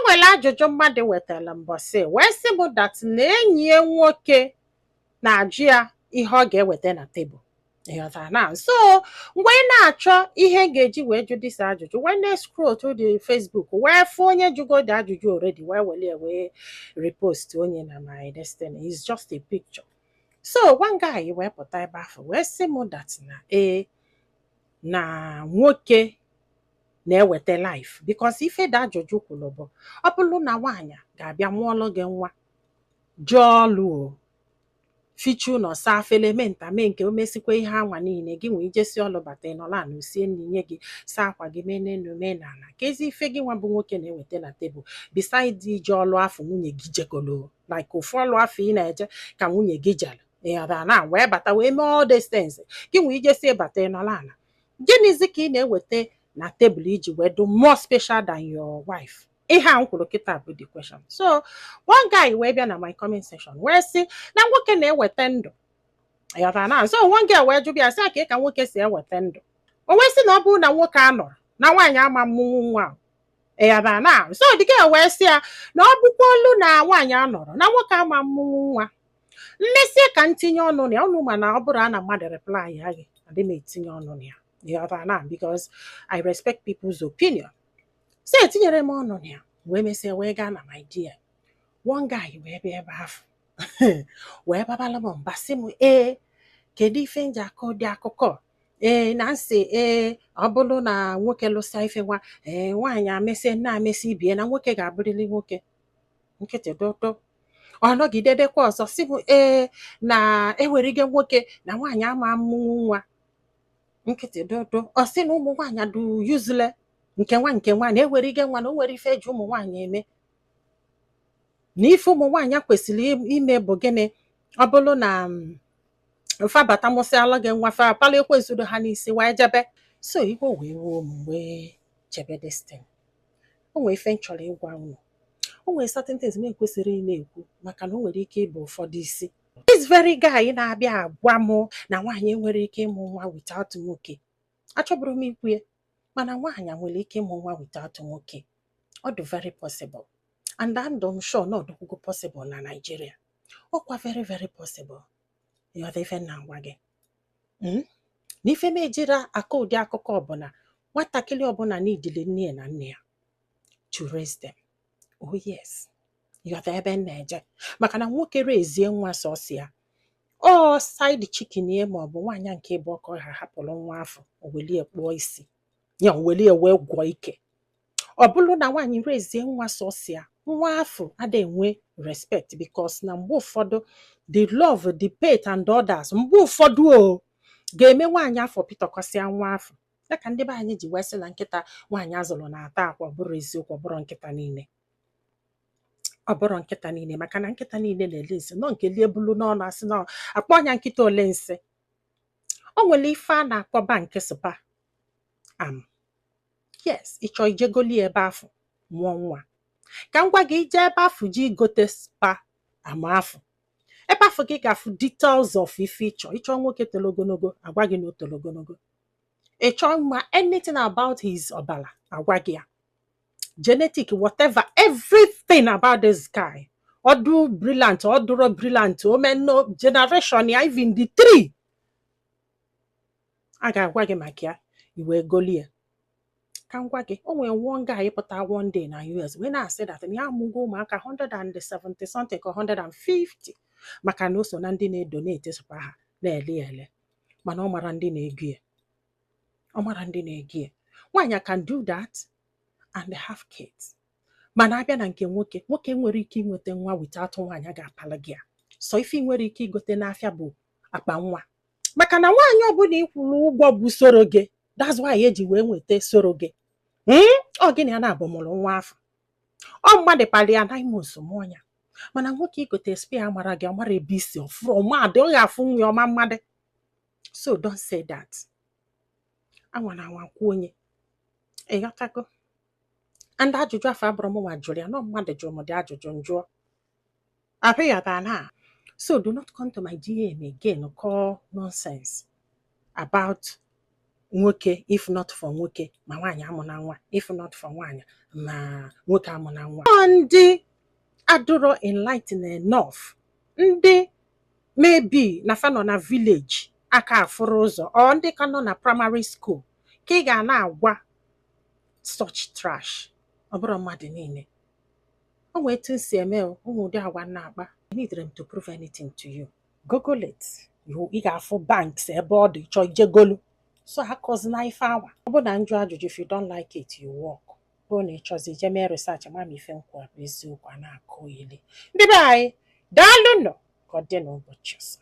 nwere ajụjụ mmadụ wetara mbọsị wee sị m that na enyi ya nwoke na-ajụ ya ihe ọ ga-eweta na tebụl. Ịghọtara na so mgbe ị na-achọ ihe ga-eji wee jụ dịsa ajụjụ wee na-scroll through the Facebook wee fụ onye jụgo dị ajụjụ already wee were wee repost onye na my destiny is just a picture. So one guy wee pụta ebe afọ wee sị m that na na nwoke na-eweta life because ife dị ajụjụ kwuru bụ ọ bụrụ na nwaanyị ga-abịa mụọlụ gị nwa jụọ ọlụ o fichu nọ saa felementa mee nke o mesikwa ihe anwa niile gị nwee ijesi ọlụ bata ịnọla na osie nri nye gị saa akwa gị mee n'elu mee n'ala ka ezi ife gị nwa bụ nwoke na-eweta na tebụl besides ije ọlụ afọ nwunye gị jegolo like ofu ọlụ afọ ị na-eje ka nwunye gị jere ịghara na wee bata wee mee all these things gị nwee ijesi bata ịnọla ala gịnịzi ka ị na-eweta na tebụl iji wee do more special than your wife? Ihe a m kwuru kịta bụ the question. So one guy wee bịa na my comment section wee sị na nwoke na-eweta ndụ. Na so one guy wee jụ bịa sị ka ka nwoke si eweta ndụ. O wee sị na ọ bụrụ na nwoke anọrọ na nwaanyị ama mmụnwụ nwa na so the guy wee sị ya na ọ bụkwa olu na nwaanyị anọrọ na nwoke ama mmụnwụ nwa. Mmesie ka ntinye ọnụ na ọnụ mana ọ bụrụ na mmadụ reply ya gị adị m etinye ọnụ na ya. Because I respect people's opinion. So etinyere m ọnụ na ya wee mesịa wee gaa na my dear. One guy wee bịa ebe ahụ wee babala m mba sị m kedu ife nji akọ dị akụkọ na nsị ọ bụrụ na nwoke lụsa ife nwa nwaanyị amesị nna amesị ibie na nwoke ga-abụrịrị nwoke nkịtị dodo. Ọ nọgidedekwa ọzọ sị m na ewerigo nwoke na nwaanyị ama mmụnwụ nwa nkịtị dodo. Ọ sị na ụmụ nwaanyị dị yuzule nke nwa na ewerigo nwa na o nwere ife eji ụmụ nwaanyị eme na ife ụmụ nwaanyị kwesịrị ime bụ gịnị ọ bụrụ na mfabata mụsịala gị nwa fa pala ekwensu ha n'isi wee jebe. So igbo wee wuo m wee chebe destin. O nwee ife m chọrọ ịgwa unu. O nwere certain things m ekwesịrị ị na-ekwu maka na o nwere ike ịbụ ụfọdụ isi. This very guy na-abịa agwa m na nwaanyị nwere ike ịmụ nwa without nwoke. Achọbụrụ m ikwu ya mana nwaanyị nwere ike ịmụ nwa without nwoke. Ọ dị very possible and I'm sure na ọdụkwugo possible na Nigeria. Ọkwa very very possible. Ịghọta ife na-agwa gị na ife mejiri aka ụdị akụkọ ọbụla nwatakịrị ọbụla n'idile nne na nne ya to raise them. Oh yes, ịghọta ebe m na-eje maka na nwoke rezie nwa sọsọ ya ọ side chicken ya ma ọ bụ nwaanyị nke bụ ọkọ ha hapụrụ nwa afọ o welie kpụọ isi ya o welie wee gwọ ike. Ọ bụrụ na nwaanyị rezie nwa sọsọ ya nwa afọ ada enwe respect because na mgbe ụfọdụ the love the pet and others mgbe ụfọdụ o ga-eme nwaanyị afọ pitọkọsịa nwa afọ ya ka ndị be anyị ji wee sị na nkịta nwaanyị azụrụ na-ata akwa ọ bụrụ eziokwu ọ bụrụ nkịta niile. Ọ bụrụ nkịta niile maka na nkịta niile na-ele nsị nọ nke lie bulu n'ọnụ asị na akpọ ọnya nkịta ole nsị. O nwere ife a na-akpọba nke spa yes ịchọ ijegoli ebe afọ mụọ nwa ka m gwa gị ije ebe afọ ji gote spa afọ ebe afọ gị ga-afụ details of ife ịchọ nwoke toro ogologo agwa gị na o toro ogologo. Ịchọ mma anything about his ọbara agwa gị ya genetic whatever everything about this guy ọ dị brilliant ọ dụrụ brilliant o menno generation ya even the three a ga-agwa gị maka ya iwe golie. Ka m gwa gị o nwere one guy pụta one day na US wee na-asị that ya amụgo ụmụaka 170 something ka 150 maka na o so na ndị na-edonate spa ha na-ele mana ọ mara ndị na-ego ya. Ọ mara ndị na-ego ya. Nwaanyị can do that and have kids. Mana abịa na nke nwoke nwere ike inweta nwa without nwaanyị ga-apala gị ya. So ife nwere ike igote n'afịa bụ akpa nwa maka na nwaanyị ọbụla ikwuru ụgwọ bụ soro gị. That's why eji wee nweta soro gị. Ọ gịnị ya na-abụ mụrụ nwa afọ ọ mmadụ kpali ya na ime osomọ ya mana nwoke igote spia mara gị ọ mara ebe isi ọfụrụ ọmadị ọ ga-afụ nwa ọma mmadụ. So don't say that. Anwa na anwa kwuo onye ịghọtago and ajụjụ afọ abụrụ m nwa jụrụ ya nọ mmadụ jụrụ m dị ajụjụ njụọ abịghị na. So do not come to my DM again call nonsense about nwoke if not for nwoke ma nwaanyị amụ na nwa if not for nwaanyị ma nwoke amụ na nwa. Ndị adụrọ enlightened enough, ndị maybe na fa nọ na village aka afụrụ ụzọ, ọ ndị ka nọ na primary school ka ị ga na-agwa such trash. Ọ bụrụ mmadụ niile. O nwee etu si eme ụmụ ụdị agwa na-akpa. I need them to prove anything to you. Google it. Ị ga-afụ banks ebe ọ dị chọọ ijegolu. So akọzina ife awa. Ọ bụ na njụ ajụjụ, if you don't like it, you walk. Bụ na ịchọzi ije mee research ma ife nkwa bụ eziokwu a na-akụ ili. Ndị be anyị, daalụ nọ ka ọ dị n'ụbọchị ọzọ.